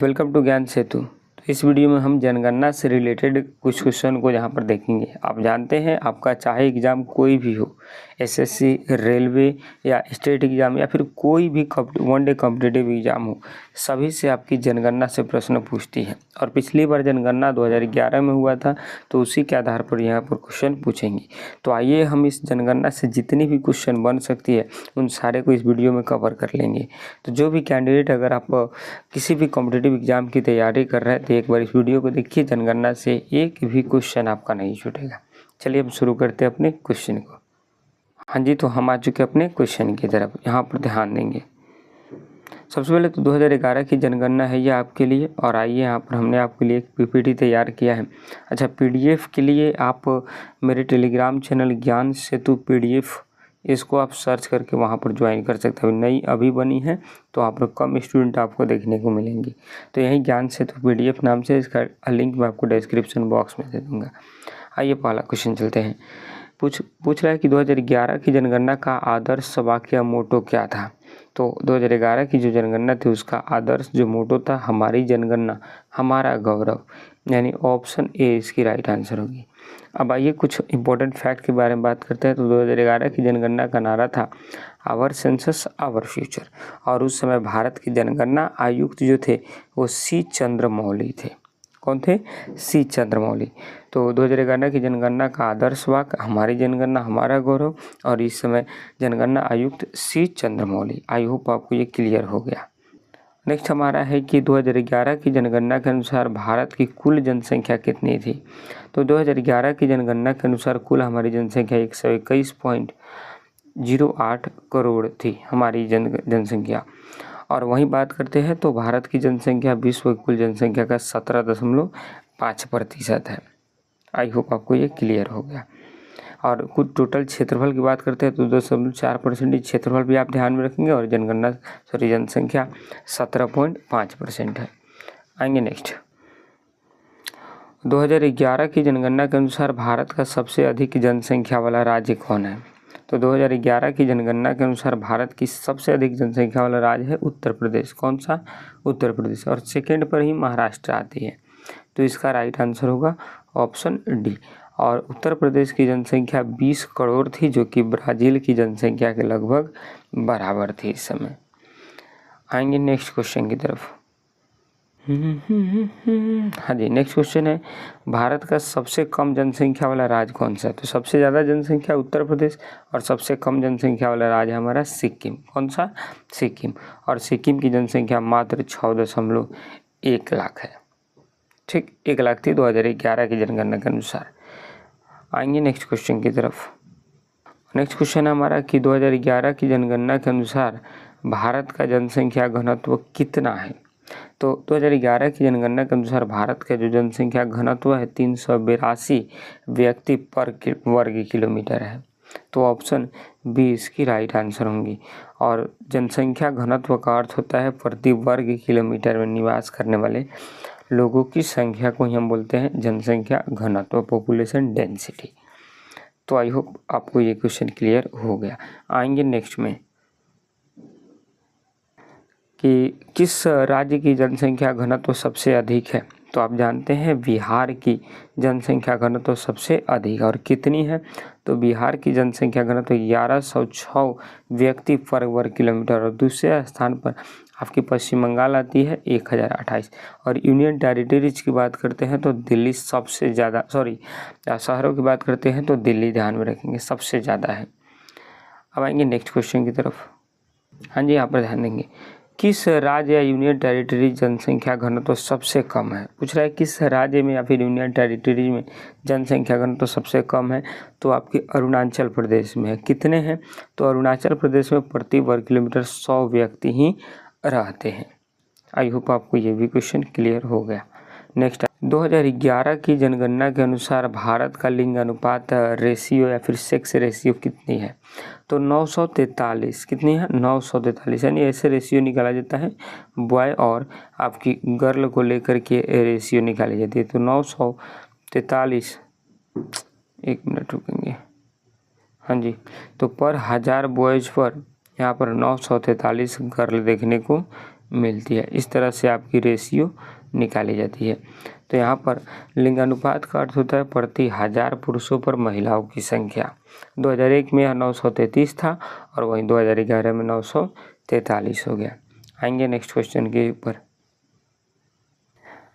Welcome to ज्ञान सेतु। तो इस वीडियो में हम जनगणना से रिलेटेड कुछ क्वेश्चन को यहाँ पर देखेंगे। आप जानते हैं आपका चाहे एग्ज़ाम कोई भी हो, एसएससी, रेलवे या स्टेट एग्ज़ाम या फिर कोई भी वन डे कॉम्पिटिटिव एग्ज़ाम हो, सभी से आपकी जनगणना से प्रश्न पूछती है। और पिछली बार जनगणना 2011 में हुआ था, तो उसी के आधार पर यहाँ पर क्वेश्चन पूछेंगे। तो आइए हम इस जनगणना से जितनी भी क्वेश्चन बन सकती है उन सारे को इस वीडियो में कवर कर लेंगे। तो जो भी कैंडिडेट अगर आप किसी भी कॉम्पिटिटिव एग्ज़ाम की तैयारी कर रहे हैं तो एक बार इस वीडियो को देखिए, जनगणना से एक भी क्वेश्चन आपका नहीं छूटेगा। चलिए हम शुरू करते हैं अपने क्वेश्चन को। हाँ जी, तो हम आ चुके अपने क्वेश्चन की तरफ, यहाँ पर ध्यान देंगे। सबसे पहले तो 2011 की जनगणना है ये आपके लिए, और आइए यहाँ पर हमने आपके लिए एक पीपीटी तैयार किया है। अच्छा, पीडीएफ के लिए आप मेरे टेलीग्राम चैनल ज्ञान सेतु पीडीएफ, इसको आप सर्च करके वहाँ पर ज्वाइन कर सकते हो। नई अभी बनी है तो वहाँ पर कम स्टूडेंट आपको देखने को मिलेंगे। तो यही ज्ञान सेतु पीडीएफ नाम से, इसका लिंक मैं आपको डिस्क्रिप्शन बॉक्स में दे दूँगा। आइए पहला क्वेश्चन चलते हैं। पूछ रहा है कि 2011 की जनगणना का आदर्श वाक्य मोटो क्या था। तो 2011 की जो जनगणना थी उसका आदर्श जो मोटो था, हमारी जनगणना हमारा गौरव, यानी ऑप्शन ए इसकी राइट आंसर होगी। अब आइए कुछ इंपॉर्टेंट फैक्ट के बारे में बात करते हैं। तो 2011 की जनगणना का नारा था आवर सेंसस आवर फ्यूचर, और उस समय भारत की जनगणना आयुक्त जो थे वो सी चंद्रमौली थे। कौन थे? सी चंद्रमौली। तो 2011 की जनगणना का आदर्श वाक्य हमारी जनगणना हमारा गौरव, और इस समय जनगणना आयुक्त सी चंद्रमौली। आई होप आपको ये क्लियर हो गया। नेक्स्ट हमारा है कि 2011 की जनगणना के अनुसार भारत की कुल जनसंख्या कितनी थी। तो 2011 की जनगणना के अनुसार कुल हमारी जनसंख्या 121.08 करोड़ थी हमारी जनसंख्या। और वहीं बात करते हैं तो भारत की जनसंख्या विश्व की कुल जनसंख्या का 17.5% है। आई होप आपको ये क्लियर हो गया। और कुछ टोटल क्षेत्रफल की बात करते हैं तो 2.4% क्षेत्रफल भी आप ध्यान में रखेंगे, और जनसंख्या 17.5% है। आएंगे नेक्स्ट। 2011 की जनगणना के अनुसार भारत का सबसे अधिक जनसंख्या वाला राज्य कौन है। तो 2011 की जनगणना के अनुसार भारत की सबसे अधिक जनसंख्या वाला राज्य है उत्तर प्रदेश। कौन सा? उत्तर प्रदेश। और सेकेंड पर ही महाराष्ट्र आती है, तो इसका राइट आंसर होगा ऑप्शन डी। और उत्तर प्रदेश की जनसंख्या 20 करोड़ थी, जो कि ब्राज़ील की जनसंख्या के लगभग बराबर थी इस समय। आएंगे नेक्स्ट क्वेश्चन की तरफ। हाँ जी, नेक्स्ट क्वेश्चन है भारत का सबसे कम जनसंख्या वाला राज्य कौन सा है। तो सबसे ज़्यादा जनसंख्या उत्तर प्रदेश, और सबसे कम जनसंख्या वाला राज्य हमारा सिक्किम। कौन सा? सिक्किम। और सिक्किम की जनसंख्या मात्र 6.1 लाख है। ठीक, 1 लाख थी 2011 की जनगणना के अनुसार। आएंगे नेक्स्ट क्वेश्चन की तरफ। नेक्स्ट क्वेश्चन है हमारा कि 2011 की जनगणना के अनुसार भारत का जनसंख्या घनत्व कितना है। तो 2011 की जनगणना के अनुसार भारत का जो जनसंख्या घनत्व है 382 व्यक्ति पर वर्ग किलोमीटर है। तो ऑप्शन बी इसकी राइट आंसर होंगी। और जनसंख्या घनत्व का अर्थ होता है प्रति वर्ग किलोमीटर में निवास करने वाले लोगों की संख्या को ही हम बोलते हैं जनसंख्या घनत्व, पॉपुलेशन डेंसिटी। तो आई होप आपको ये क्वेश्चन क्लियर हो गया। आएंगे नेक्स्ट में कि किस राज्य की जनसंख्या घनत्व सबसे अधिक है। तो आप जानते हैं बिहार की जनसंख्या घनत्व सबसे अधिक, और कितनी है। तो बिहार की जनसंख्या घनत्व 1106 व्यक्ति पर वर्ग किलोमीटर, और दूसरे स्थान पर आपकी पश्चिम बंगाल आती है 1028। और यूनियन टेरिटरीज की बात करते हैं तो दिल्ली सबसे ज़्यादा, शहरों की बात करते हैं तो दिल्ली ध्यान में रखेंगे सबसे ज़्यादा है। अब आएंगे नेक्स्ट क्वेश्चन की तरफ। हाँ जी, यहाँ पर ध्यान देंगे किस राज्य या यूनियन टेरिटरी जनसंख्या घनत्व सबसे कम है। पूछ रहा है किस राज्य में या फिर यूनियन टेरिटरी में जनसंख्या घनत्व सबसे कम है। तो आपके अरुणाचल प्रदेश में है। कितने हैं? तो अरुणाचल प्रदेश में प्रति वर्ग किलोमीटर 100 व्यक्ति ही रहते हैं। आई होप आपको ये भी क्वेश्चन क्लियर हो गया। नेक्स्ट, 2011 की जनगणना के अनुसार भारत का लिंग अनुपात रेशियो या फिर सेक्स रेशियो कितनी है। तो 943। कितनी है? 943। यानी ऐसे रेशियो निकाला जाता है, बॉय और आपकी गर्ल को लेकर के रेशियो निकाली जाती है। तो 943, 1 मिनट रुकेंगे। हाँ जी, तो पर 1000 बॉयज़ पर यहाँ पर 943 गर्ल देखने को मिलती है। इस तरह से आपकी रेशियो निकाली जाती है। तो यहाँ पर लिंगानुपात का अर्थ होता है प्रति 1000 पुरुषों पर महिलाओं की संख्या। 2001 में यह 933 था और वहीं 2011 में 943 हो गया। आएंगे नेक्स्ट क्वेश्चन के ऊपर।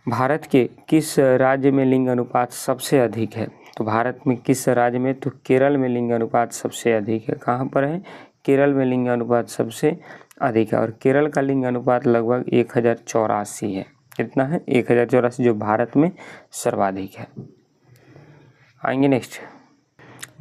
भारत के किस राज्य में लिंग अनुपात सबसे अधिक है? तो भारत में किस राज्य में? तो केरल में लिंग अनुपात सबसे अधिक है। कहाँ पर है? केरल में लिंग अनुपात सबसे अधिक है और केरल का लिंग अनुपात लगभग 1084 है। कितना है? 1084, जो भारत में सर्वाधिक है। आएंगे नेक्स्ट।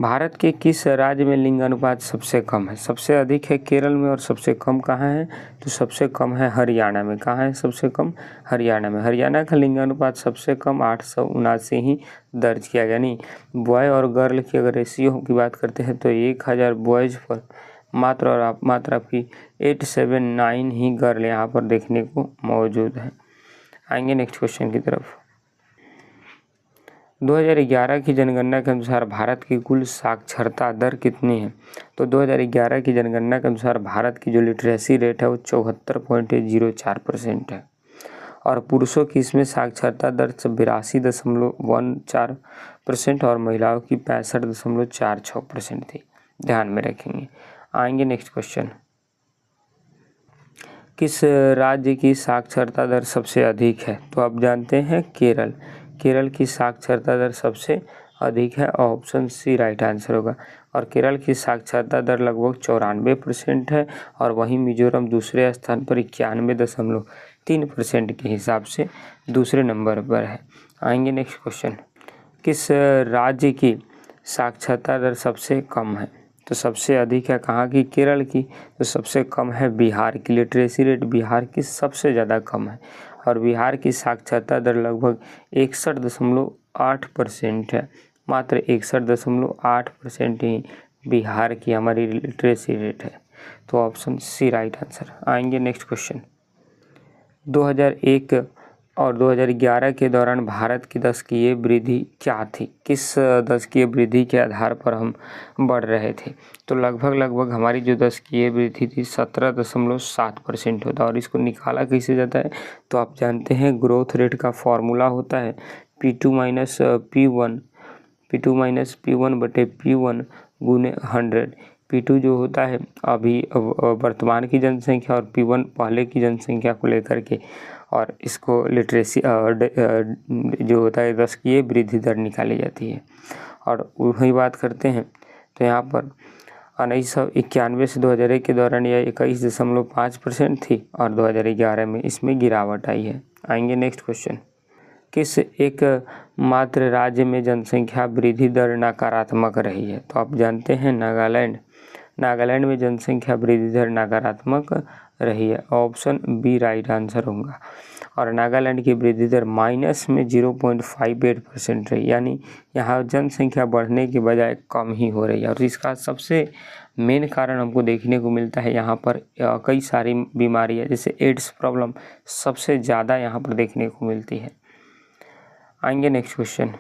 भारत के किस राज्य में लिंग अनुपात सबसे कम है? सबसे अधिक है केरल में और सबसे कम कहाँ है? तो सबसे कम है हरियाणा में। कहाँ है सबसे कम? हरियाणा में। हरियाणा का लिंग अनुपात सबसे कम 879 ही दर्ज किया, यानी बॉय और गर्ल की अगर रेशियो की बात करते हैं तो 1000 बॉयज़ पर मात्र आपकी 879 ही गर्ल यहाँ पर देखने को मौजूद है। आएंगे नेक्स्ट क्वेश्चन की तरफ। 2011 की जनगणना के अनुसार भारत की कुल साक्षरता दर कितनी है? तो 2011 की जनगणना के अनुसार भारत की जो लिटरेसी रेट है वो 74.04% है और पुरुषों की इसमें साक्षरता दर 82.14% और महिलाओं की 65.46% थी। ध्यान में रखेंगे। आएंगे नेक्स्ट क्वेश्चन। किस राज्य की साक्षरता दर सबसे अधिक है? तो आप जानते हैं केरल। केरल की साक्षरता दर सबसे अधिक है, ऑप्शन सी राइट आंसर होगा। और केरल की साक्षरता दर लगभग 94% है और वहीं मिजोरम दूसरे स्थान पर 91.3% के हिसाब से दूसरे नंबर पर है। आएंगे नेक्स्ट क्वेश्चन। किस राज्य की साक्षरता दर सबसे कम है? तो सबसे अधिक है कहाँ की? केरल की। तो सबसे कम है बिहार की। लिटरेसी रेट बिहार की सबसे ज़्यादा कम है और बिहार की साक्षरता दर लगभग 61.8% है। मात्र 61.8% ही बिहार की हमारी लिटरेसी रेट है। तो ऑप्शन सी राइट आंसर। आएंगे नेक्स्ट क्वेश्चन। 2001 और 2011 के दौरान भारत की दशकीय वृद्धि क्या थी? किस दशकीय वृद्धि के आधार पर हम बढ़ रहे थे? तो लगभग हमारी जो दशकीय वृद्धि थी 17.7% होता है और इसको निकाला कैसे जाता है? तो आप जानते हैं ग्रोथ रेट का फॉर्मूला होता है P2 माइनस P1 बटे P1 गुने 100। P2 जो होता है अभी वर्तमान की जनसंख्या और P1 पहले की जनसंख्या को लेकर के, और इसको लिटरेसी जो होता है दशकीय वृद्धि दर निकाली जाती है। और वही बात करते हैं तो यहाँ पर 1991 से 2001 के दौरान यह 21.5% थी और 2011 में इसमें गिरावट आई है। आएंगे नेक्स्ट क्वेश्चन। किस एक मात्र राज्य में जनसंख्या वृद्धि दर नकारात्मक रही है? तो आप जानते हैं नागालैंड में जनसंख्या वृद्धि दर नकारात्मक रही है। ऑप्शन बी राइट आंसर होगा। और नागालैंड की वृद्धि दर माइनस में 0.58% रही, यानी यहाँ जनसंख्या बढ़ने के बजाय कम ही हो रही है। और इसका सबसे मेन कारण हमको देखने को मिलता है यहाँ पर कई सारी बीमारियाँ जैसे एड्स प्रॉब्लम सबसे ज़्यादा यहाँ पर देखने को मिलती है। आएंगे नेक्स्ट क्वेश्चन।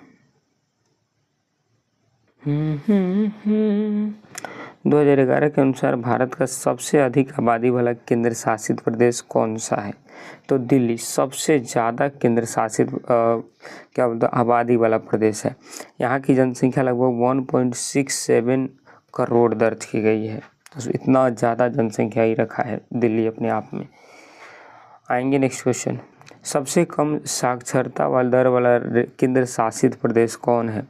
2011 के अनुसार भारत का सबसे अधिक आबादी वाला केंद्र शासित प्रदेश कौन सा है? तो दिल्ली सबसे ज़्यादा केंद्र शासित क्या बोलते आबादी वाला प्रदेश है। यहाँ की जनसंख्या लगभग 1.67 करोड़ दर्ज की गई है। तो इतना ज़्यादा जनसंख्या ही रखा है दिल्ली अपने आप में। आएंगे नेक्स्ट क्वेश्चन। सबसे कम साक्षरता वाला दर वाला केंद्र शासित प्रदेश कौन है?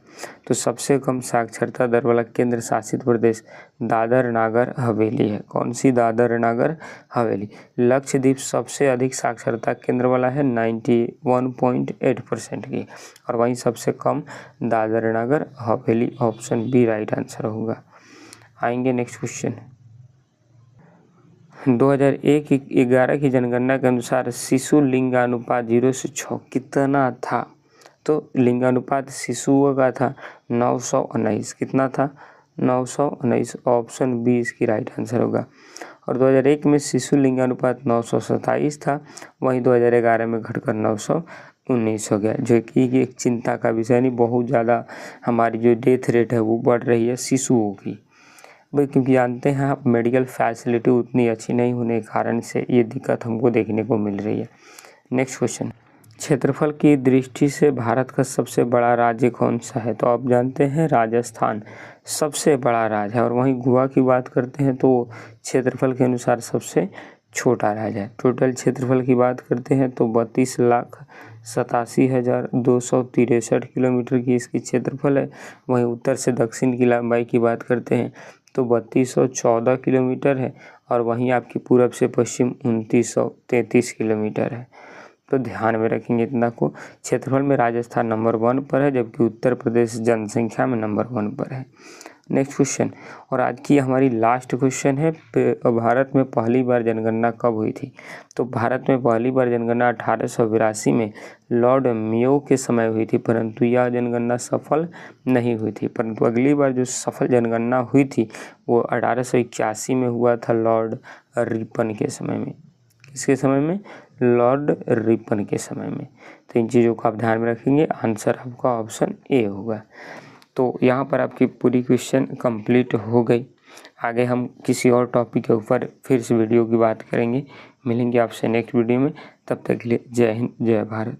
तो सबसे कम साक्षरता दर वाला केंद्र शासित प्रदेश दादर नागर हवेली है। कौन सी? दादर नागर हवेली। लक्षद्वीप सबसे अधिक साक्षरता केंद्र वाला है 91.8% की और वहीं सबसे कम Dadar Nagar Haveli. Option B right answer होगा। आएंगे नेक्स्ट क्वेश्चन। 2001-11 की जनगणना के अनुसार शिशु लिंगानुपात 0 से 6 कितना था? तो लिंगानुपात शिशुओं का था 919। कितना था? 919। ऑप्शन बी इसकी राइट आंसर होगा। और 2001 में शिशु लिंगानुपात 927 था, वहीं 2011 में घटकर 919 हो गया, जो कि एक चिंता का विषय नहीं। बहुत ज़्यादा हमारी जो डेथ रेट है वो बढ़ रही है शिशुओं की। भाई क्योंकि जानते हैं आप मेडिकल फैसिलिटी उतनी अच्छी नहीं होने के कारण से ये दिक्कत हमको देखने को मिल रही है। नेक्स्ट क्वेश्चन, क्षेत्रफल की दृष्टि से भारत का सबसे बड़ा राज्य कौन सा है? तो आप जानते हैं राजस्थान सबसे बड़ा राज्य है, और वहीं गोवा की बात करते हैं तो क्षेत्रफल के अनुसार सबसे छोटा राज्य है। टोटल क्षेत्रफल की बात करते हैं तो 32,87,263 किलोमीटर की इसकी क्षेत्रफल है। वहीं उत्तर से दक्षिण की लंबाई की बात करते हैं तो 3214 किलोमीटर है, और वहीं आपकी पूरब से पश्चिम 2933 किलोमीटर है। तो ध्यान में रखेंगे इतना को। क्षेत्रफल में राजस्थान नंबर 1 पर है, जबकि उत्तर प्रदेश जनसंख्या में नंबर 1 पर है। नेक्स्ट क्वेश्चन, और आज की हमारी लास्ट क्वेश्चन है, भारत में पहली बार जनगणना कब हुई थी? तो भारत में पहली बार जनगणना 1882 में लॉर्ड मेयो के समय हुई थी, परंतु यह जनगणना सफल नहीं हुई थी। परंतु अगली बार जो सफल जनगणना हुई थी वो 1881 में हुआ था, लॉर्ड रिपन के समय में। किसके समय में? लॉर्ड रिपन के समय में। तो इन चीज़ों को आप ध्यान में रखेंगे। आंसर आपका ऑप्शन ए होगा। तो यहाँ पर आपकी पूरी क्वेश्चन कंप्लीट हो गई। आगे हम किसी और टॉपिक के ऊपर फिर से वीडियो की बात करेंगे। मिलेंगे आपसे नेक्स्ट वीडियो में। तब तक के लिए जय हिंद, जय भारत।